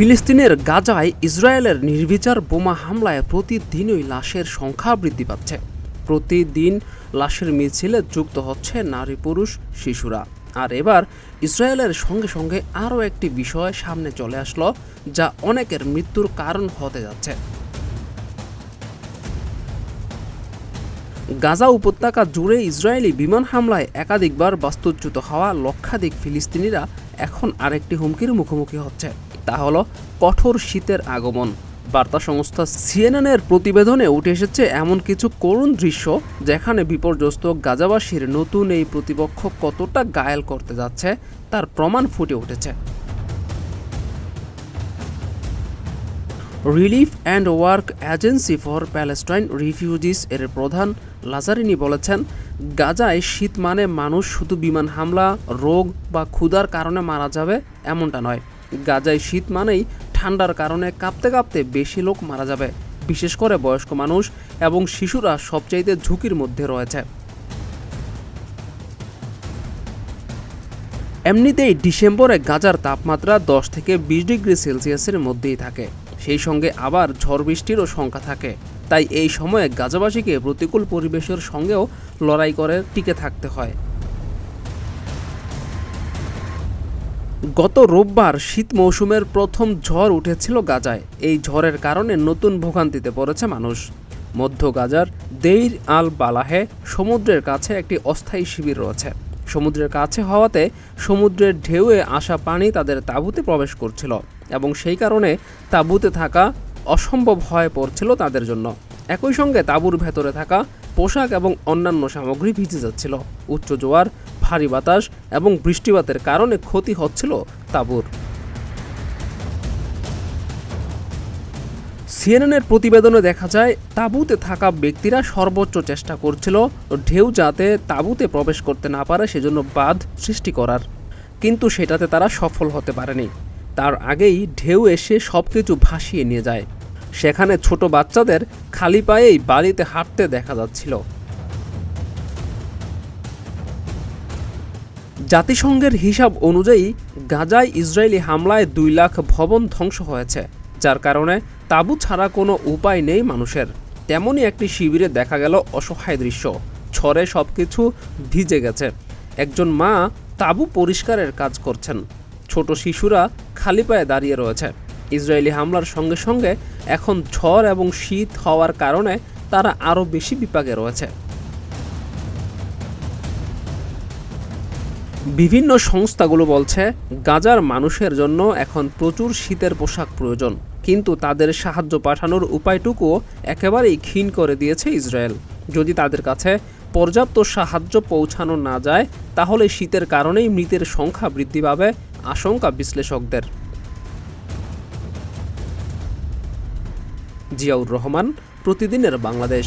ফিলিস্তিনের গাজায় ইসরায়েলের নির্বিচার বোমা হামলায় প্রতিদিনই লাশের সংখ্যা বৃদ্ধি পাচ্ছে। প্রতিদিন লাশের মিছিলে যুক্ত হচ্ছে নারী, পুরুষ, শিশুরা। আর এবার ইসরায়েলের সঙ্গে সঙ্গে আরও একটি বিষয় সামনে চলে আসলো, যা অনেকের মৃত্যুর কারণ হতে যাচ্ছে। গাজা উপত্যকা জুড়ে ইসরায়েলি বিমান হামলায় একাধিকবার বাস্তুচ্যুত হওয়া লক্ষাধিক ফিলিস্তিনিরা এখন আরেকটি হুমকির মুখোমুখি হচ্ছে। তা হলো কঠোর শীতের আগমন। বার্তা সংস্থা সিএনএনের প্রতিবেদনে উঠে এসেছে এমন কিছু করুণ দৃশ্য, যেখানে বিপর্যস্ত গাজাবাসীর নতুন এই প্রতিপক্ষ কতটা ঘায়েল করতে যাচ্ছে তার প্রমাণ ফুটে উঠেছে। Relief and work agency for Palestine refugees এর প্রধান লাজারিনি বলেছেন, গাজায় শীত মানে মানুষ শুধু বিমান হামলা, রোগ বা ক্ষুধার কারণে মারা যাবে এমনটা নয়। গাজায় শীত মানেই ঠান্ডার কারণে কাঁপতে কাঁপতে বেশি লোক মারা যাবে। বিশেষ করে বয়স্ক মানুষ এবং শিশুরা সবচাইতে ঝুঁকির মধ্যে রয়েছে। এমনিতেই ডিসেম্বরে গাজার তাপমাত্রা 10 থেকে 20 ডিগ্রি সেলসিয়াসের মধ্যেই থাকে। সেই সঙ্গে আবার ঝড় বৃষ্টিরও সংখ্যা থাকে। তাই এই সময়ে গাজাবাসীকে প্রতিকূল পরিবেশের সঙ্গেও লড়াই করে টিকে থাকতে হয়। গত রোববার শীত মৌসুমের প্রথম ঝড় উঠেছিল গাজায়। এই ঝড়ের কারণে নতুন ভোগান্তিতে পড়েছে মানুষ। মধ্য গাজার দেইর আল বালাহে সমুদ্রের কাছে একটি অস্থায়ী শিবির রয়েছে। সমুদ্রের কাছে হওয়াতে সমুদ্রের ঢেউয়ে আসা পানি তাদের তাঁবুতে প্রবেশ করছিল এবং সেই কারণে তাঁবুতে থাকা অসম্ভব হয়ে পড়ছিল তাদের জন্য। একই সঙ্গে তাঁবুর ভেতরে থাকা পোশাক এবং অন্যান্য সামগ্রী ভিজে যাচ্ছিল। উচ্চ জোয়ার, ভারী বাতাস এবং বৃষ্টিপাতের কারণে ক্ষতি হচ্ছিল তাঁবুর। সিএনএনের প্রতিবেদনে দেখা যায়, তাঁবুতে থাকা ব্যক্তিরা সর্বোচ্চ চেষ্টা করছিল ঢেউ যাতে তাঁবুতে প্রবেশ করতে না পারে সেজন্য বাঁধ সৃষ্টি করার, কিন্তু সেটাতে তারা সফল হতে পারেনি। তার আগেই ঢেউ এসে সবকিছু ভাসিয়ে নিয়ে যায়। সেখানে ছোট বাচ্চাদের খালি পায়েই বাড়িতে হাঁটতে দেখা যাচ্ছিল। জাতিসংঘের হিসাব অনুযায়ী গাজায় ইসরায়েলি হামলায় 2 লাখ ভবন ধ্বংস হয়েছে, যার কারণে তাঁবু ছাড়া কোনো উপায় নেই মানুষের। তেমনই একটি শিবিরে দেখা গেল অসহায় দৃশ্য। ঝড়ে সবকিছু ভিজে গেছে। একজন মা তাঁবু পরিষ্কারের কাজ করছেন। ছোট শিশুরা খালি পায়ে দাঁড়িয়ে রয়েছে। ইসরায়েলি হামলার সঙ্গে সঙ্গে এখন ঝড় এবং শীত হওয়ার কারণে তারা আরও বেশি বিপাকে রয়েছে। বিভিন্ন সংস্থাগুলো বলছে, গাজার মানুষের জন্য এখন প্রচুর শীতের পোশাক প্রয়োজন, কিন্তু তাদের সাহায্য পাঠানোর উপায়টুকুও একেবারেই ক্ষীণ করে দিয়েছে ইসরায়েল। যদি তাদের কাছে পর্যাপ্ত সাহায্য পৌঁছানো না যায়, তাহলে শীতের কারণেই মৃতের সংখ্যা বৃদ্ধি পাবে আশঙ্কা বিশ্লেষকদের। জিয়াউর রহমান, প্রতিদিনের বাংলাদেশ।